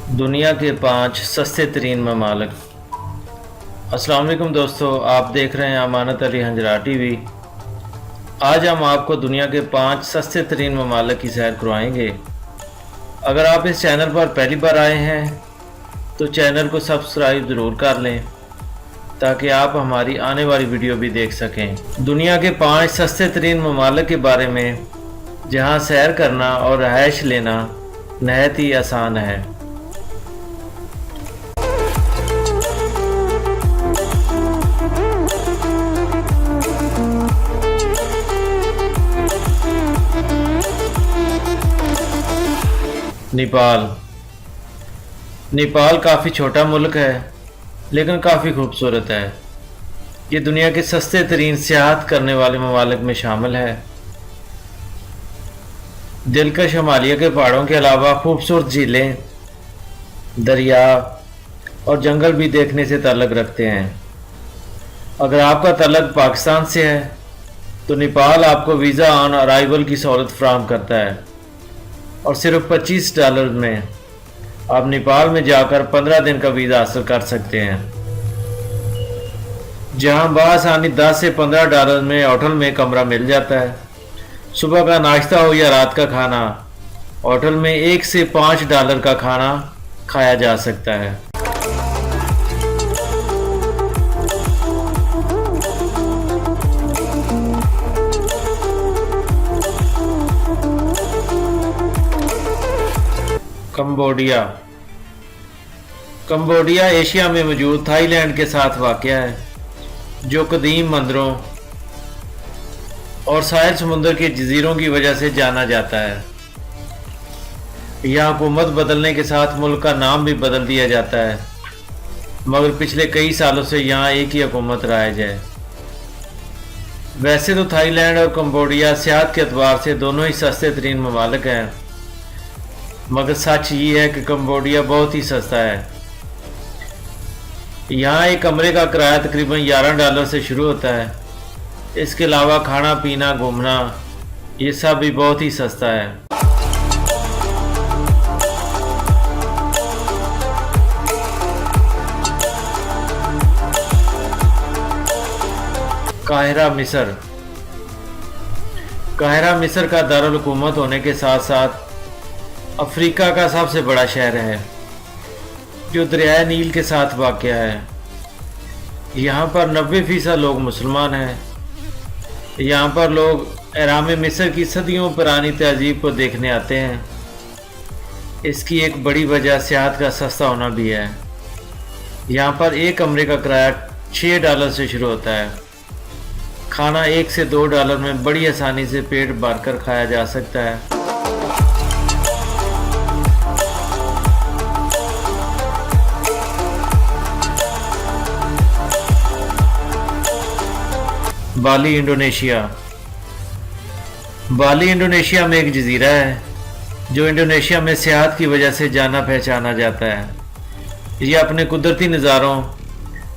दुनिया के 5 सस्ते तरीन ममालिक। अस्सलाम वालेकुम दोस्तों, आप देख रहे हैं अमानत अली हंजरा टीवी। आज हम आपको दुनिया के 5 सस्ते तरीन ममालिक की सैर करवाएंगे। अगर आप इस चैनल पर पहली बार आए हैं तो चैनल को सब्सक्राइब ज़रूर कर लें ताकि आप हमारी आने वाली वीडियो भी देख सकें। दुनिया के 5 सस्ते तरीन ममालिक के बारे में जहां सैर करना और रहायश लेना नहायत ही आसान है। नेपाल काफ़ी छोटा मुल्क है लेकिन काफ़ी खूबसूरत है। ये दुनिया के सस्ते तरीन सियाहत करने वाले ममालिक में शामिल है। दिलकश हिमालय के पहाड़ों के अलावा खूबसूरत झीलें, दरिया और जंगल भी देखने से ताल्लुक़ रखते हैं। अगर आपका ताल्लुक़ पाकिस्तान से है तो नेपाल आपको वीज़ा ऑन अराइवल की सहूलत फराहम करता है और सिर्फ $25 में आप नेपाल में जाकर 15 दिन का वीज़ा हासिल कर सकते हैं, जहां बआसानी $10 से $15 में होटल में कमरा मिल जाता है। सुबह का नाश्ता हो या रात का खाना, होटल में $1 से $5 का खाना खाया जा सकता है। कंबोडिया एशिया में मौजूद थाईलैंड के साथ वाक़या है, जो कदीम मंदिरों और साहिल समुद्र के जजीरों की वजह से जाना जाता है। यहाँ हुकूमत बदलने के साथ मुल्क का नाम भी बदल दिया जाता है, मगर पिछले कई सालों से यहाँ एक ही हुकूमत राइज है। वैसे तो थाईलैंड और कंबोडिया सियाहत के अतबार से दोनों ही सस्ते तरीन ममालिक हैं, मगर सच ये है कि कंबोडिया बहुत ही सस्ता है। यहाँ एक कमरे का किराया तकरीबन $11 से शुरू होता है। इसके अलावा खाना पीना घूमना ये सब भी बहुत ही सस्ता है। काहिरा मिस्र का दारुल हुकूमत होने के साथ साथ अफ्रीका का सबसे बड़ा शहर है, जो दरियाए नील के साथ वाक़या है। यहाँ पर 90% लोग मुसलमान हैं। यहाँ पर लोग एहराम मिस्र की सदियों पुरानी तहजीब को देखने आते हैं। इसकी एक बड़ी वजह सियाहत का सस्ता होना भी है। यहाँ पर एक कमरे का किराया $6 से शुरू होता है। खाना $1 से $2 में बड़ी आसानी से पेट भरकर खाया जा सकता है। बाली इंडोनेशिया में एक जजीरा है जो इंडोनेशिया में सियाहत की वजह से जाना पहचाना जाता है। यह अपने कुदरती नज़ारों,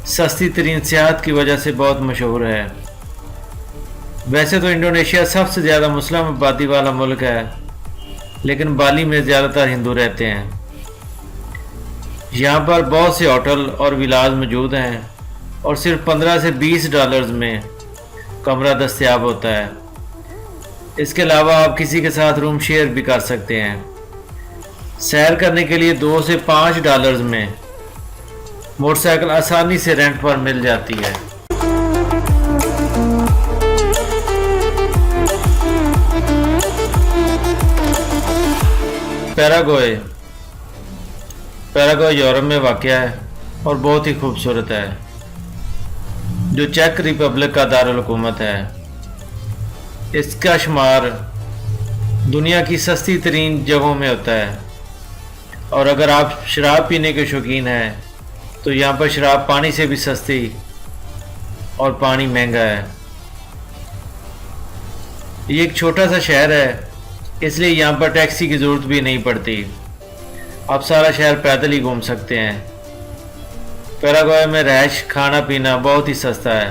सस्ती तरीन सियाहत की वजह से बहुत मशहूर है। वैसे तो इंडोनेशिया सबसे ज़्यादा मुस्लिम आबादी वाला मुल्क है, लेकिन बाली में ज़्यादातर हिंदू रहते हैं। यहाँ पर बहुत से होटल और विलाज मौजूद हैं और सिर्फ $15 से $20 में कमरा दस्तयाब होता है। इसके अलावा आप किसी के साथ रूम शेयर भी कर सकते हैं। सैर करने के लिए $2 से $5 में मोटरसाइकिल आसानी से रेंट पर मिल जाती है। पैराग्वे यूरोप में वाक़या है और बहुत ही खूबसूरत है, जो चेक रिपब्लिक का दारुल हुकूमत है। इसका शुमार दुनिया की सस्ती तरीन जगहों में होता है और अगर आप शराब पीने के शौकीन हैं तो यहाँ पर शराब पानी से भी सस्ती और पानी महंगा है। ये एक छोटा सा शहर है, इसलिए यहाँ पर टैक्सी की ज़रूरत भी नहीं पड़ती। आप सारा शहर पैदल ही घूम सकते हैं। पैराग्वे में रहायश, खाना पीना बहुत ही सस्ता है।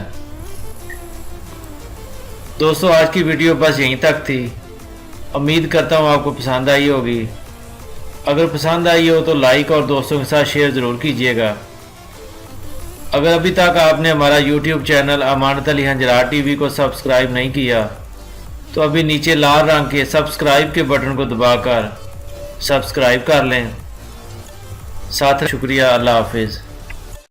दोस्तों, आज की वीडियो बस यहीं तक थी। उम्मीद करता हूँ आपको पसंद आई होगी। अगर पसंद आई हो तो लाइक और दोस्तों के साथ शेयर ज़रूर कीजिएगा। अगर अभी तक आपने हमारा YouTube channel Amanat Ali हंजरार TV को सब्सक्राइब नहीं किया तो अभी नीचे लाल रंग के सब्सक्राइब के बटन को दबाकर सब्सक्राइब कर लें। साथ शुक्रिया। अल्लाह हाफिज़।